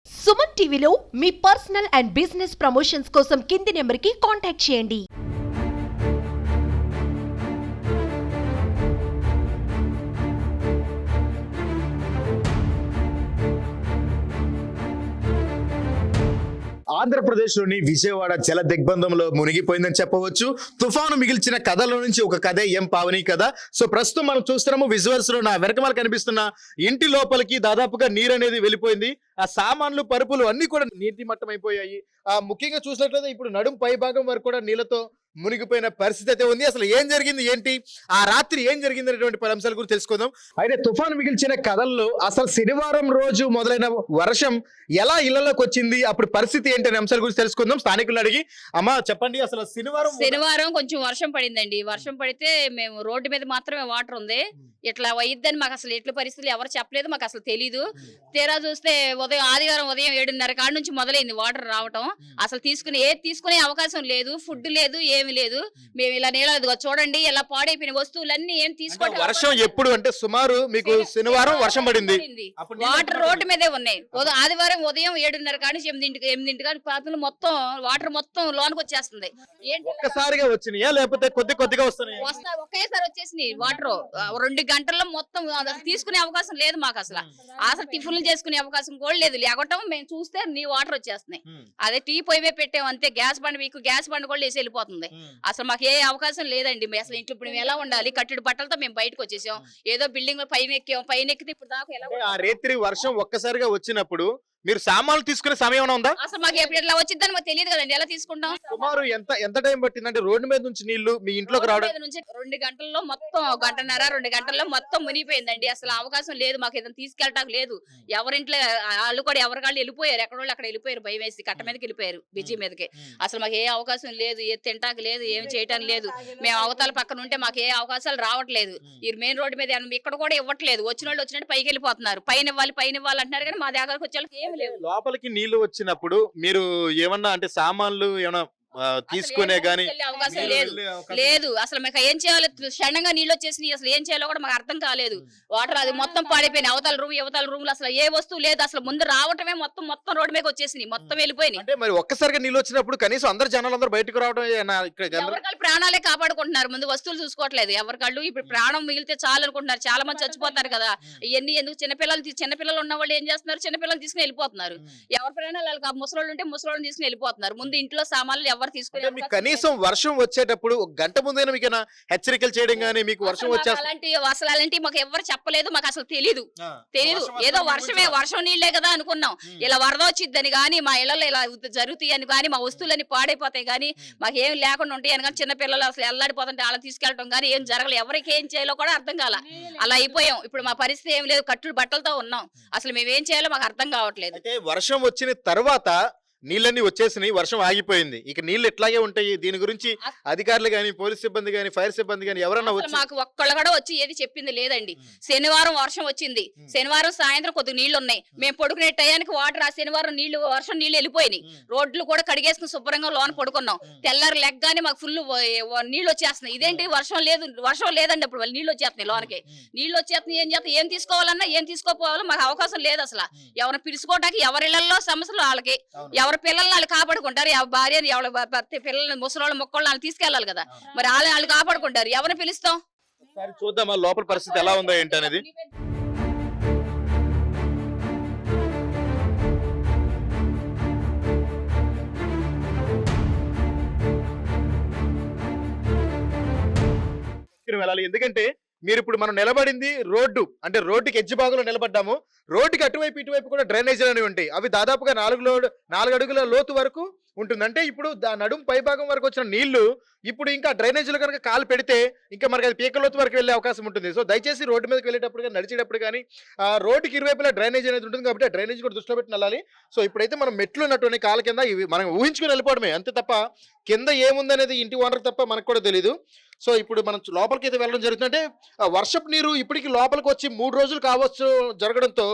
సుమన్ టీవీలో మీ personal and business promotions కోసం కింది నెంబర్కి కాంటాక్ట్ చేయండి. ఆంధ్రప్రదేశ్లోని విజయవాడ జల దిగ్బంధంలో మునిగిపోయిందని చెప్పవచ్చు. తుఫాను మిగిల్చిన కథలో నుంచి ఒక కథే ఎం పావని కథ. సో ప్రస్తుతం మనం చూస్తున్నాము విజువల్స్ లో నా వెనకమాల కనిపిస్తున్న ఇంటి లోపలికి దాదాపుగా నీరు అనేది వెళ్ళిపోయింది. ఆ సామాన్లు పరుపులు అన్ని కూడా నీటి మట్టం అయిపోయాయి. ముఖ్యంగా చూసినట్లయితే ఇప్పుడు నడుం పై భాగం వరకు కూడా నీళ్లతో మునిగిపోయిన పరిస్థితి అయితే ఉంది. అసలు ఏం జరిగింది ఏంటి, ఆ రాత్రి ఏం జరిగింది అనేటువంటి పలు అంశాల గురించి తెలుసుకుందాం. అయితే తుఫాను మిగిల్చిన కథల్లో అసలు శనివారం రోజు మొదలైన వర్షం ఎలా ఇళ్లలోకి వచ్చింది, అప్పుడు పరిస్థితి ఏంటి అనే అంశాల గురించి తెలుసుకుందాం. స్థానికులను అడిగి అమ్మా చెప్పండి, అసలు శనివారం కొంచెం వర్షం పడిందండి. వర్షం పడితే మేము రోడ్డు మీద మాత్రమే వాటర్ ఉంది. ఇట్లా వయ్యిద్దని మాకు అసలు ఎట్ల పరిస్థితులు ఎవరు చెప్పలేదు, మాకు అసలు తెలీదు. తీరా చూస్తే ఆదివారం ఉదయం 7:30 కాడ నుంచి మొదలైంది వాటర్ రావటం. అసలు తీసుకునే అవకాశం లేదు, ఫుడ్ లేదు, ఏమి లేదు. మేము ఇలా నీళ్ళ చూడండి ఇలా పాడైపోయిన వస్తువులన్నీ ఏం తీసుకోవడం. వర్షం ఎప్పుడు అంటే సుమారు మీకు శనివారం వర్షం పడింది, వాటర్ రోడ్డు మీదే ఉన్నాయి. ఆదివారం ఉదయం 7:30 కాడ నుంచి 8 కాడ పాత్రలు మొత్తం వాటర్ మొత్తం లోనికి వచ్చేస్తుంది. ఒక్కసారిగా వచ్చినాయా లేకపోతే కొద్దిగా వస్తున్నాయి? ఒకేసారి వచ్చేసినాయి వాటర్. 2 గంటల్లో మొత్తం తీసుకునే అవకాశం లేదు మాకు. అసలు టిఫిన్లు చేసుకునే అవకాశం కూడా లేదు. లేకపోవటం మేము చూస్తే నీ వాటర్ వచ్చేస్తున్నాయి. అదే టీ పొయ్యి పెట్టాం అంతే. గ్యాస్ బండ్ కూడా వేసి వెళ్ళిపోతుంది. అసలు మాకు ఏ అవకాశం లేదండి. అసలు ఇంట్లో ఇప్పుడు మేము ఎలా ఉండాలి? కట్టుడు బట్టలతో మేము బయటకు వచ్చేసాం. ఏదో బిల్డింగ్ పైన ఎక్కితే ఇప్పుడు దాకా ఎలా. ఆ రేత్రి వర్షం ఒక్కసారిగా వచ్చినప్పుడు మీరు సామాన్లు తీసుకునే సమయం ఉందా? అసలు మాకు ఎప్పుడు ఎట్లా వచ్చిందని మాకు తెలియదు కదండి. ఎలా తీసుకుంటాం? సుమారు ఎంత టైం పట్టింది అంటే రోడ్డు మీద నుంచి నీళ్లు మీ ఇంట్లోకి రావడం? నుంచి 2 గంటల్లో మొత్తం 1.5-2 గంటల్లో మొత్తం మునిగిపోయిందండి. అసలు అవకాశం లేదు మాకు. ఏదైనా తీసుకెళ్ళటానికి లేదు. ఎవరింట్లో వాళ్ళు కూడా ఎవరికాళ్ళు వెళ్ళిపోయారు. ఎక్కడోళ్ళు అక్కడ వెళ్ళిపోయారు. భయం వేసి కట్ట మీదకి వెళ్ళిపోయారు, బిజీ మీదకి. అసలు మాకు ఏ అవకాశం లేదు, ఏ తింటానికి లేదు, ఏం చేయటానికి లేదు. మేము అవతల పక్కన ఉంటే మాకు ఏ అవకాశాలు రావట్లేదు. ఈ మెయిన్ రోడ్డు మీద ఇక్కడ కూడా ఇవ్వట్లేదు. వచ్చిన వాళ్ళు వచ్చినట్టు పైకి వెళ్ళిపోతున్నారు. పైన ఇవ్వాలి అంటున్నారు కానీ మా దగ్గరకు వచ్చే లోపలికి నీళ్లు వచ్చినప్పుడు మీరు ఏమన్నా అంటే సామాన్లు ఏమన్నా తీసుకునే గానీ అవకాశం లేదు. అసలు మాకు ఏం చేయాలి? క్షణంగా నీళ్ళు వచ్చేసినాయి. అసలు ఏం చేయాలో కూడా మాకు అర్థం కాలేదు. వాటర్ అది మొత్తం పాడైపోయినాయి. అవతల రూమ్ లో అసలు ఏ వస్తువు లేదు. అసలు ముందు రావటమే మొత్తం రోడ్డు మీద వచ్చేసినాయి. మొత్తం వెళ్ళిపోయినాయి. అంటే మరి ఒక్కసారిగా నీళ్ళు వచ్చినప్పుడు కనీసం అందరు జనాలందరూ బయటకు రావడం ఎవరికాళ్ళు ప్రాణాలే కాపాడుకుంటున్నారు. ముందు వస్తువులు చూసుకోవట్లేదు ఎవరికాళ్ళు. ఇప్పుడు ప్రాణం మిగిలితే చాలు అనుకుంటున్నారు. చాలా మంది చచ్చిపోతారు కదా. ఇవన్నీ ఎందుకు? చిన్నపిల్లలు ఉన్న వాళ్ళు ఏం చేస్తున్నారు? చిన్నపిల్లలు తీసుకుని వెళ్ళిపోతున్నారు. ఎవరి ప్రాణాలు వాళ్ళకి ముసలోళ్ళు ఉంటే ముసలోళ్ళని తీసుకుని వెళ్ళిపోతున్నారు. ముందు ఇంట్లో సామాన్లు కనీసం వర్షం వచ్చేటప్పుడు ఒక గంట ముందైనా మీకు హెచ్చరికలు చేయడం గానీ మీకు వర్షం అలాంటి మాకు ఎవరు చెప్పలేదు. మాకు అసలు తెలీదు. ఏదో వర్షం నీళ్లే కదా అనుకున్నాం. ఇలా వరద వచ్చిద్దని గానీ, మా ఇళ్లలో ఇలా జరుగుతాయి అని గానీ, మా వస్తువులన్నీ పాడైపోతాయి గానీ, మాకు ఏం లేకుండా ఉంటాయి అని కానీ, చిన్నపిల్లలు అసలు ఎల్లాడిపోతుంటే అలా తీసుకెళ్ళడం కానీ ఏం జరగలేదు. ఎవరికి ఏం చేయాలో కూడా అర్థం కాల. అలా అయిపోయాం. ఇప్పుడు మా పరిస్థితి ఏం లేదు. కట్టుడు బట్టలతో ఉన్నాం. అసలు మేమేం చేయాలో మాకు అర్థం కావట్లేదు. అయితే వర్షం వచ్చిన తర్వాత నీళ్ళన్నీ వచ్చేసినాయి, వర్షం ఆగిపోయింది. ఇక నీళ్ళు ఎట్లాగే ఉంటాయి. దీని గురించి అధికారులు గాని, పోలీస్ సిబ్బంది గాని, ఫైర్ సిబ్బంది గాని ఎవరన్నా వచ్చి మాకు ఒక్కళ్ళు కూడా వచ్చి ఏది చెప్పింది లేదండి. శనివారం వర్షం వచ్చింది. శనివారం సాయంత్రం కొద్దిగా నీళ్లు ఉన్నాయి. మేము పడుకునే టయానికి వాటర్ ఆ శనివారం వర్షం నీళ్లు వెళ్ళిపోయినాయి. రోడ్లు కూడా కడిగేసుకుని శుభ్రంగా లోన పడుకున్నాం. తెల్లారు లెగ్గానే మాకు ఫుల్ నీళ్లు వచ్చేస్తున్నాయి. ఇదేంటి వర్షం లేదండి. అప్పుడు వాళ్ళు నీళ్లు వచ్చేస్తున్నాయి. లోనకి నీళ్లు వచ్చేస్తున్నాయి. ఏం చేస్తాం? ఏం తీసుకోవాలన్నా ఏం తీసుకోపోవాలో మాకు అవకాశం లేదు. అసలు ఎవరిని పిలుచుకోవడానికి ఎవరి ఇళ్లలో సమస్యలు వాళ్ళకి. ఎవరి పిల్లల్ని వాళ్ళు కాపాడుకుంటారు. ఎవరి భార్యని ఎవరి పిల్లల్ని ముసలోళ్ళు మొక్కలు వాళ్ళు తీసుకెళ్లాలి కదా. మరి వాళ్ళు కాపాడుకుంటారు. ఎవరిని పిలుస్తాం? చూద్దామా లోపల పరిస్థితి ఎలా ఉందో ఏంటి అనేది. వెళ్ళాలి ఎందుకంటే మీరు ఇప్పుడు మనం నిలబడింది రోడ్డు అంటే రోడ్డుకి ఎడ్జ్ భాగంలో నిలబడ్డాము. రోడ్డుకి అటువైపు ఇటువైపు కూడా డ్రైనేజీలు అనేవి ఉంటాయి. అవి దాదాపుగా 4 అడుగుల లోతు వరకు ఉంటుంది. అంటే ఇప్పుడు నడుం పై భాగం వరకు వచ్చిన నీళ్లు ఇప్పుడు ఇంకా డ్రైనేజీలు కనుక కాలు పెడితే ఇంకా మనకి అది పీక లోతు వరకు వెళ్ళే అవకాశం ఉంటుంది. సో దయచేసి రోడ్డు మీదకి వెళ్ళేటప్పుడు కానీ నడిచేటప్పుడు కానీ రోడ్డుకి ఇరువైపులా డ్రైనేజ్ అనేది ఉంటుంది కాబట్టి ఆ డ్రైనేజ్ కూడా దృష్టిలో పెట్టి వెళ్ళాలి. సో ఇప్పుడైతే మనం మెట్లు ఉన్నటువంటి కాళ్ళ కింద ఇవి మనం ఊహించుకుని వెళ్ళిపోవడమే అంతే తప్ప కింద ఏముందనేది ఇంటి ఓనర్ తప్ప మనకు కూడా తెలియదు. సో ఇప్పుడు మనం లోపలికి అయితే వెళ్ళడం జరుగుతుందంటే వర్షపు నీరు ఇప్పటికి లోపలికి వచ్చి 3 రోజులు కావచ్చు జరగడంతో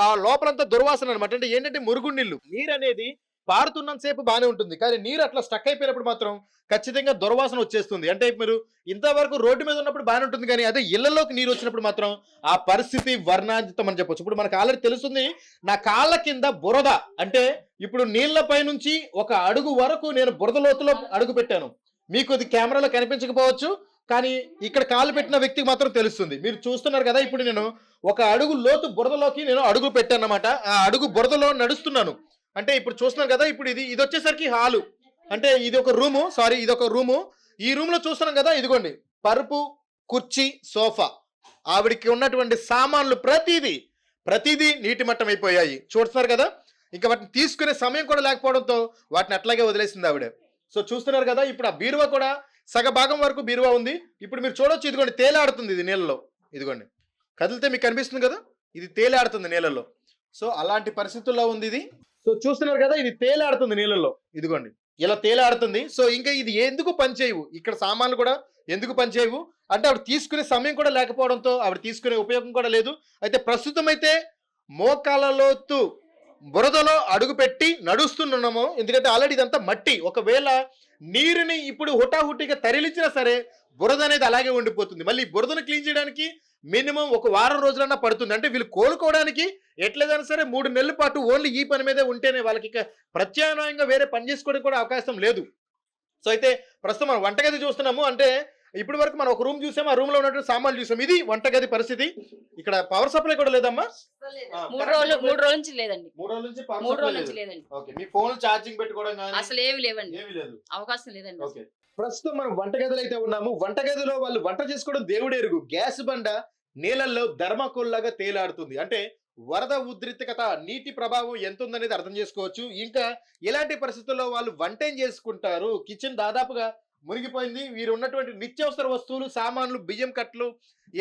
ఆ లోపలంతా దుర్వాసన అనమాట. అంటే ఏంటంటే మురుగుడు నీళ్ళు అనేది పారుతున్నంత సేపు బాగానే ఉంటుంది, కానీ నీరు అట్లా స్టక్ అయిపోయినప్పుడు మాత్రం ఖచ్చితంగా దుర్వాసన వచ్చేస్తుంది. అంటే మీరు ఇంతవరకు రోడ్డు మీద ఉన్నప్పుడు బాగానే ఉంటుంది, కానీ అదే ఇళ్లలోకి నీరు వచ్చినప్పుడు మాత్రం ఆ పరిస్థితి వర్ణాంతితం అని చెప్పొచ్చు. ఇప్పుడు మనకు ఆల్రెడీ తెలుస్తుంది, నా కాళ్ళ కింద బురద, అంటే ఇప్పుడు నీళ్లపై నుంచి ఒక అడుగు వరకు నేను బురద లోతులో అడుగు పెట్టాను. మీకు ఇది కెమెరాలో కనిపించకపోవచ్చు, కానీ ఇక్కడ కాలు పెట్టిన వ్యక్తికి మాత్రం తెలుస్తుంది. మీరు చూస్తున్నారు కదా, ఇప్పుడు నేను ఒక అడుగు లోతు బురదలోకి నేను అడుగు పెట్టాను అన్నమాట. ఆ అడుగు బురదలో నడుస్తున్నాను. అంటే ఇప్పుడు చూస్తున్నారు కదా, ఇప్పుడు ఇది వచ్చేసరికి హాలు, అంటే ఇది ఒక రూము, సారీ ఇది ఒక రూము. ఈ రూమ్ లో చూస్తున్నాం కదా, ఇదిగోండి పరుపు, కుర్చీ, సోఫా, ఆవిడికి ఉన్నటువంటి సామాన్లు ప్రతిదీ నీటి మట్టం అయిపోయాయి. చూస్తున్నారు కదా, ఇంకా వాటిని తీసుకునే సమయం కూడా లేకపోవడంతో వాటిని అట్లాగే వదిలేసింది ఆవిడ. సో చూస్తున్నారు కదా, ఇప్పుడు ఆ బీరువా కూడా సగ భాగం వరకు బీరువా ఉంది. ఇప్పుడు మీరు చూడొచ్చు, ఇదిగోండి తేలాడుతుంది ఇది నీళ్ళలో, ఇదిగోండి కదిలితే మీకు కనిపిస్తుంది కదా, ఇది తేలాడుతుంది నీళ్ళలో. సో అలాంటి పరిస్థితుల్లో ఉంది ఇది. సో చూస్తున్నారు కదా, ఇది తేలాడుతుంది నీళ్ళలో, ఇదిగోండి ఇలా తేలాడుతుంది. సో ఇంకా ఇది ఎందుకు పనిచేయవు, ఇక్కడ సామాన్లు కూడా ఎందుకు పనిచేయవు అంటే ఆవిడ తీసుకునే సమయం కూడా లేకపోవడంతో ఆవిడ తీసుకునే ఉపయోగం కూడా లేదు. అయితే ప్రస్తుతం అయితే మోకాళ్ళ లోతు బురదలో అడుగు పెట్టి నడుస్తున్నాము, ఎందుకంటే ఆల్రెడీ ఇదంతా మట్టి. ఒకవేళ నీరుని ఇప్పుడు హుటాహుటిగా తరలించినా సరే బురద అనేది అలాగే ఉండిపోతుంది. మళ్ళీ బురదను క్లీన్ చేయడానికి మినిమం ఒక వారం రోజులన్నా పడుతుంది. అంటే వీళ్ళు కోలుకోవడానికి ఎట్లేదైనా సరే 3 నెలల పాటు ఓన్లీ ఈ పని మీదే ఉంటేనే వాళ్ళకి ఇక ప్రత్యామ్నాయంగా వేరే పని చేసుకోవడానికి కూడా అవకాశం లేదు. సో అయితే ప్రస్తుతం మనం వంటగది చూస్తున్నాము. అంటే ఇప్పటి వరకు మనం ఒక రూమ్ చూసాము, ఆ రూమ్ లో ఉన్నటువంటి సామాన్లు చూసాం. ఇది వంటగది పరిస్థితి. ఇక్కడ పవర్ సప్లై కూడా లేదమ్మా, 3 రోజుల నుంచి లేదండి. 3 రోజుల నుంచి 3 రోజుల నుంచి లేదండి. ఓకే, మీ ఫోన్ ఛార్జింగ్ పెట్టుకోవడం కానీ అసలు ఏమి లేవండి, ఏమీ లేదు, అవకాశం లేదండి. ఓకే. ప్రస్తుతం మనం వంటగదిలో అయితే ఉన్నాము. వంటగదిలో వాళ్ళు వంట చేసుకోవడం దేవుడెరుగు. గ్యాస్ బండ నీళ్ళల్లో ధర్మకోల్లాగా తేలాడుతుంది. అంటే వరద ఉద్రిక్తత, నీటి ప్రభావం ఎంత ఉందనేది అర్థం చేసుకోవచ్చు. ఇంకా ఇలాంటి పరిస్థితుల్లో వాళ్ళు వంట ఏం చేసుకుంటారు, కిచెన్ దాదాపుగా మునిగిపోయింది. వీరు ఉన్నటువంటి నిత్యావసర వస్తువులు, సామాన్లు, బియ్యం కట్లు,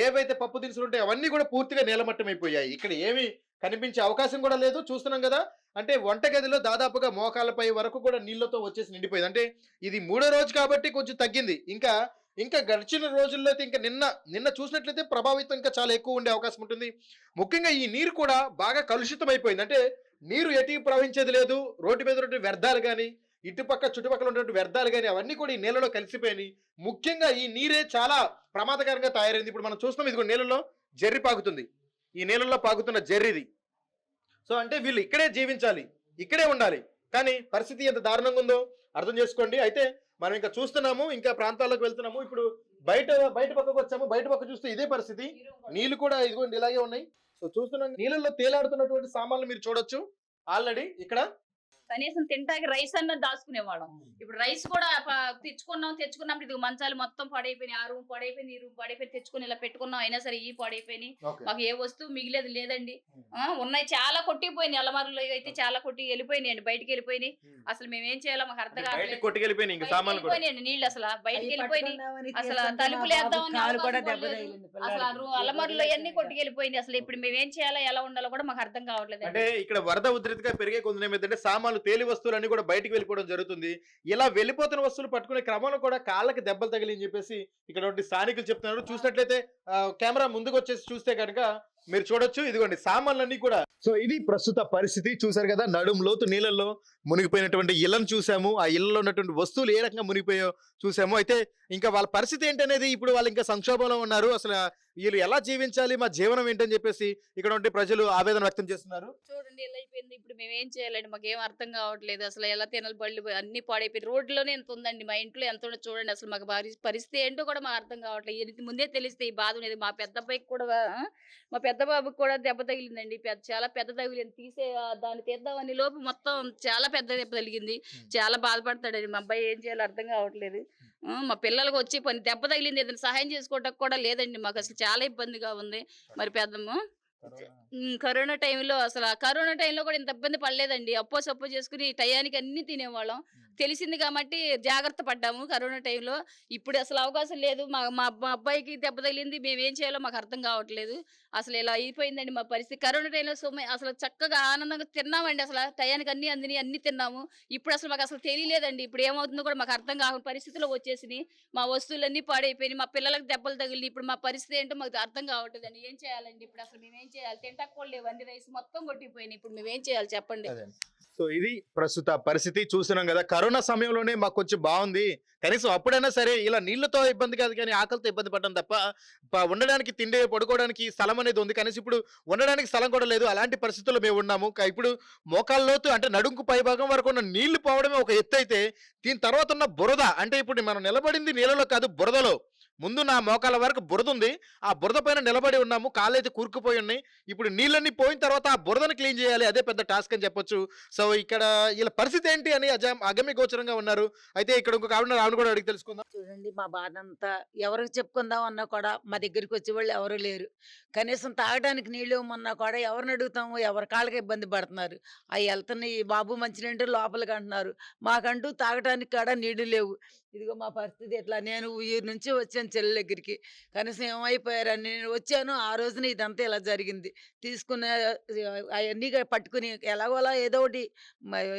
ఏవైతే పప్పు దినుసులు ఉంటాయో అవన్నీ కూడా పూర్తిగా నేలమట్టం అయిపోయాయి. ఇక్కడ ఏమి కనిపించే అవకాశం కూడా లేదు. చూస్తున్నాం కదా, అంటే వంటగదిలో దాదాపుగా మోకాళ్ళపై వరకు కూడా నీళ్లతో వచ్చేసి నిండిపోయింది. అంటే ఇది 3వ రోజు కాబట్టి కొంచెం తగ్గింది. ఇంకా గడిచిన రోజుల్లో అయితే ఇంకా నిన్న చూసినట్లయితే ప్రభావితం ఇంకా చాలా ఎక్కువ ఉండే అవకాశం ఉంటుంది. ముఖ్యంగా ఈ నీరు కూడా బాగా కలుషితం అయిపోయింది. అంటే నీరు ఎటు ప్రవహించేది లేదు. రోడ్డు మీద ఉన్నటువంటి వ్యర్థాలు కానీ, చుట్టుపక్కల ఉన్నటువంటి వ్యర్థాలు కానీ అవన్నీ కూడా ఈ నీళ్ళలో కలిసిపోయినాయి. ముఖ్యంగా ఈ నీరే చాలా ప్రమాదకరంగా తయారైంది. ఇప్పుడు మనం చూస్తున్నాం, ఇదిగో నీళ్ళలో జర్రి పాకుతుంది. ఈ నీళ్ళలో పాకుతున్న జర్రిది. సో అంటే వీళ్ళు ఇక్కడే జీవించాలి, ఇక్కడే ఉండాలి, కానీ పరిస్థితి ఎంత దారుణంగా ఉందో అర్థం చేసుకోండి. అయితే మనం ఇంకా చూస్తున్నాము, ఇంకా ప్రాంతాల్లోకి వెళ్తున్నాము. ఇప్పుడు బయట పక్కకు వచ్చాము. బయట పక్క చూస్తే ఇదే పరిస్థితి, నీళ్లు కూడా ఇదిగోండి ఇలాగే ఉన్నాయి. సో చూస్తున్నాం, నీళ్ళల్లో తేలాడుతున్నటువంటి సామాన్లు మీరు చూడొచ్చు. ఆల్రెడీ ఇక్కడ కనీసం తింటాకి రైస్ అన్న దాచుకునేవాళ్ళం. ఇప్పుడు రైస్ కూడా తెచ్చుకున్నప్పుడు ఇది మంచాలు మొత్తం పడైపోయినాయి. ఆ రూమ్ పడైపోయింది, ఈ రూమ్ పడైపోయి తెచ్చుకుని ఇలా పెట్టుకున్నాం. అయినా సరే ఈ పడైపోయినాయి, మాకు ఏ వస్తువు మిగిలేదు లేదండి. ఉన్నాయి, చాలా కొట్టిపోయినాయి. అలమారులో అయితే చాలా కొట్టి వెళ్ళిపోయినాయండి, బయటికి వెళ్ళిపోయినాయి. అసలు మేము ఏం చేయాలో మాకు అర్థం కావట్లేదు. నీళ్ళు అసలు బయటికి వెళ్ళిపోయినాయి. అసలు తలుపులు వేద్దామని అసలు అలమారులో అన్ని కొట్టుకెళ్ళిపోయింది. అసలు ఇప్పుడు మేము ఏం చేయాలో, ఎలా ఉండాలో కూడా మాకు అర్థం కావట్లేదు. అంటే ఇక్కడ వరద ఉధృతిగా పెరిగే కొంత ఏమైందంటే సామాన్లు, తేలి వస్తువులన్నీ కూడా బయటికి వెళ్ళిపోవడం జరుగుతుంది. ఇలా వెళ్ళిపోతున్న వస్తువులు పట్టుకునే క్రమంలో కూడా కాళ్ళకి దెబ్బలు తగిలి అని చెప్పేసి ఇక్కడ స్థానికులు చెప్తున్నారు. చూసినట్లయితే కెమెరా ముందుకు వచ్చేసి చూస్తే కనుక మీరు చూడొచ్చు, ఇదిగోండి సామాన్లన్నీ కూడా. సో ఇది ప్రస్తుత పరిస్థితి. చూసారు కదా, నడుం లోతు నీళ్ళల్లో మునిగిపోయినటువంటి ఇళ్లను చూసాము. ఆ ఇళ్లలో ఉన్నటువంటి వస్తువులు ఏ రకంగా మునిగిపోయో చూసాము. అయితే ఇంకా వాళ్ళ పరిస్థితి ఏంటనేది, ఇప్పుడు వాళ్ళు ఇంకా సంక్షోభంలో ఉన్నారు. అసలు వీళ్ళు ఎలా జీవించాలి, మా జీవనం ఏంటని చెప్పేసి ఇక్కడ ఉంటే ప్రజలు ఆవేదన వ్యక్తం చేస్తున్నారు. చూడండి ఎలా అయిపోయింది, ఇప్పుడు మేము ఏం చేయాలండి, మాకు ఏం అర్థం కావట్లేదు. అసలు ఎలా తినాలి, బళ్ళు అన్ని పాడైపోయి రోడ్లోనే ఎంత ఉందండి, మా ఇంట్లో ఎంత ఉండదు చూడండి. అసలు మాకు పరిస్థితి ఏంటో కూడా మాకు అర్థం కావట్లేదు. ఇది ముందే తెలిస్తే ఈ బాధ ఉండేది. మా పెద్ద అబ్బాయికి కూడా, మా పెద్ద బాబుకి కూడా దెబ్బ తగిలిందండి. చాలా పెద్ద తగిలింది. దాన్ని తీద్దామని లోపు మొత్తం చాలా పెద్ద దెబ్బ తగిలింది. చాలా బాధపడతాడండి మా అబ్బాయి. ఏం చేయాలో అర్థం కావట్లేదు. మా పిల్లలకు వచ్చి దెబ్బ తగిలింది, ఏదైనా సహాయం చేసుకోవడానికి కూడా లేదండి మాకు. అసలు చాలా ఇబ్బందిగా ఉంది. మరి కరోనా టైంలో కూడా ఇంత ఇబ్బంది పడలేదండి. అప్పో సప్పో చేసుకుని టయానికి అన్ని తినేవాళ్ళం. తెలిసింది కాబట్టి జాగ్రత్త పడ్డాము కరోనా టైంలో. ఇప్పుడు అసలు అవకాశం లేదు. మా అబ్బాయికి దెబ్బ తగిలింది, మేము ఏం చేయాలో మాకు అర్థం కావట్లేదు. అసలు ఇలా అయిపోయిందండి మా పరిస్థితి. కరోనా టైంలో అసలు చక్కగా ఆనందంగా తిన్నామండి. అసలు టయానికి అన్ని తిన్నాము. ఇప్పుడు అసలు మాకు అసలు తెలియలేదండి. ఇప్పుడు ఏమవుతుందో కూడా మాకు అర్థం కాకుండా పరిస్థితిలో వచ్చేసినాయి. మా వస్తువులన్నీ పాడైపోయినాయి, మా పిల్లలకు దెబ్బలు తగిలినాయి. ఇప్పుడు మా పరిస్థితి ఏంటో మాకు అర్థం కావట్లేదండి. ఏం చేయాలండి ఇప్పుడు? అసలు మేమేం చేయాలి? తింటాకు కూడా లేవు, అన్ని రైస్ మొత్తం కొట్టిపోయినాయి. ఇప్పుడు మేమేం చేయాలి చెప్పండి. సో ఇది ప్రస్తుత పరిస్థితి చూస్తున్నాం కదా. కరోనా సమయంలోనే మాకు కొంచెం బాగుంది, కనీసం అప్పుడైనా సరే ఇలా నీళ్లతో ఇబ్బంది కాదు కానీ ఆకలితో ఇబ్బంది పడడం తప్ప ఉండడానికి తిండి పడుకోవడానికి స్థలం అనేది ఉంది, కనీసం ఇప్పుడు ఉండడానికి స్థలం కూడా లేదు. అలాంటి పరిస్థితుల్లో మేము ఉన్నాము. ఇప్పుడు మోకాళ్ళ లోతు అంటే నడుంకు పై భాగం వరకు ఉన్న నీళ్లు పోవడమే ఒక ఎత్తు అయితే, దీని తర్వాత ఉన్న బురద అంటే ఇప్పుడు మనం నిలబడింది నీళ్ళలో కాదు బురదలో. ముందు నా మోకాల వరకు బురద ఉంది, ఆ బురద పైన నిలబడి ఉన్నాము, కాళ్ళు అయితే కూరుకుపోయి ఉన్నాయి. ఇప్పుడు నీళ్ళన్నీ పోయిన తర్వాత ఆ బురదను క్లీన్ చేయాలి, అదే పెద్ద టాస్క్ అని చెప్పొచ్చు. సో ఇక్కడ వీళ్ళ పరిస్థితి ఏంటి అని అగమ్య గోచరంగా ఉన్నారు. అయితే ఇక్కడ ఇంకొక ఆవిడ కూడా అడిగి తెలుసుకుందాం. చూడండి మా బాధ అంతా ఎవరికి చెప్పుకుందాం అన్నా కూడా మా దగ్గరికి వచ్చేవాళ్ళు ఎవరు లేరు. కనీసం తాగడానికి నీళ్ళు ఇవ్వమన్నా కూడా ఎవరిని అడుగుతాము, ఎవరి కాళ్ళకి ఇబ్బంది పడుతున్నారు. అవి వెళ్తున్నాయి, బాబు మంచినీళ్ళు లోపలికి అంటున్నారు, మాకంటూ తాగడానికి కూడా నీళ్లు లేవు. ఇదిగో మా పరిస్థితి ఎట్లా. నేను ఊరి నుంచి వచ్చాను చెల్లి దగ్గరికి, కనీసం ఏమైపోయారని నేను వచ్చాను. ఆ రోజున ఇదంతా ఇలా జరిగింది. తీసుకున్న అవన్నీ పట్టుకుని ఎలాగోలా ఏదో ఒకటి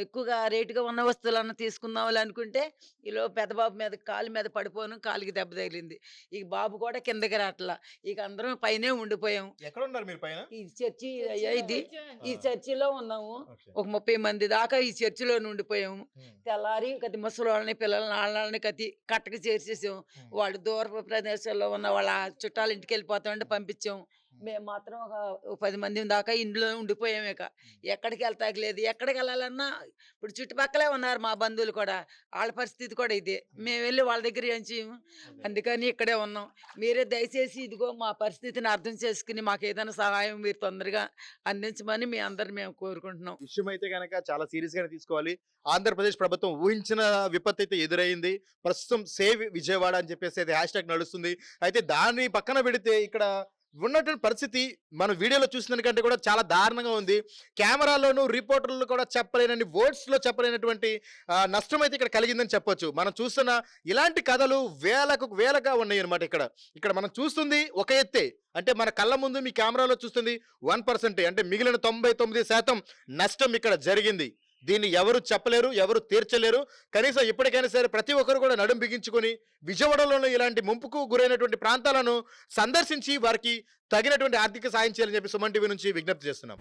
ఎక్కువగా రేటుగా ఉన్న వస్తువులన్నా తీసుకుందాం అనుకుంటే ఈలో పెద్ద బాబు మీద కాలు మీద పడిపోను, కాలుకి దెబ్బ తగిలింది. ఇక బాబు కూడా కిందకి రాట్లా. ఇక అందరం పైనే ఉండిపోయాం. ఎక్కడ ఉన్నారు మీరు పైన? ఈ చర్చి అయ్యా ఇది, ఈ చర్చిలో ఉన్నాము. ఒక 30 మంది దాకా ఈ చర్చిలో ఉండిపోయాము. తెల్లారి కతి ముసలి పిల్లల్ని వాళ్ళని కతి కట్టకి చేర్చేసాం. వాళ్ళు దూరపు ప్రదేశాల్లో ఉన్న వాళ్ళ చుట్టాల ఇంటికి వెళ్ళిపోతామంటే పంపించాం. మేము మాత్రం ఒక 10 మంది దాకా ఇంట్లో ఉండిపోయాం. ఇక ఎక్కడికి వెళ్తాకలేదు. ఎక్కడికి వెళ్ళాలన్నా ఇప్పుడు చుట్టుపక్కలే ఉన్నారు మా బంధువులు కూడా, వాళ్ళ పరిస్థితి కూడా ఇదే. మేము వెళ్ళి వాళ్ళ దగ్గర ఏం చేయము, అందుకని ఇక్కడే ఉన్నాం. మీరే దయచేసి ఇదిగో మా పరిస్థితిని అర్థం చేసుకుని మాకు ఏదైనా సహాయం మీరు తొందరగా అందించమని మీ అందరు మేము కోరుకుంటున్నాం. విషయం అయితే కనుక చాలా సీరియస్ గానే తీసుకోవాలి. ఆంధ్రప్రదేశ్ ప్రభుత్వం ఊహించిన విపత్తు అయితే ఎదురైంది. ప్రస్తుతం సేవ్ విజయవాడ అని చెప్పేసి అయితే హ్యాష్ ట్యాగ్ నడుస్తుంది. అయితే దాన్ని పక్కన పెడితే ఇక్కడ ఉన్నటువంటి పరిస్థితి మనం వీడియోలో చూసిన కంటే కూడా చాలా దారుణంగా ఉంది. కెమెరాలోను రిపోర్టర్లు కూడా చెప్పలేనని, వర్డ్స్ లో చెప్పలేనటువంటి నష్టం అయితే ఇక్కడ కలిగిందని చెప్పొచ్చు. మనం చూస్తున్న ఇలాంటి కథలు వేలగా ఉన్నాయి అనమాట. ఇక్కడ మనం చూస్తుంది ఒక ఎత్తే, అంటే మన కళ్ళ ముందు మీ కెమెరాలో చూస్తుంది 1%, అంటే మిగిలిన 99% నష్టం ఇక్కడ జరిగింది. దీన్ని ఎవరు చెప్పలేరు, ఎవరు తీర్చలేరు. కనీసం ఇప్పటికైనా సరే ప్రతి ఒక్కరు కూడా నడుం బిగించుకొని విజయవాడలోని ఇలాంటి ముంపుకు గురైనటువంటి ప్రాంతాలను సందర్శించి వారికి తగినటువంటి ఆర్థిక సాయం చేయాలని చెప్పి సుమన్ టీవీ నుంచి విజ్ఞప్తి చేస్తున్నాం.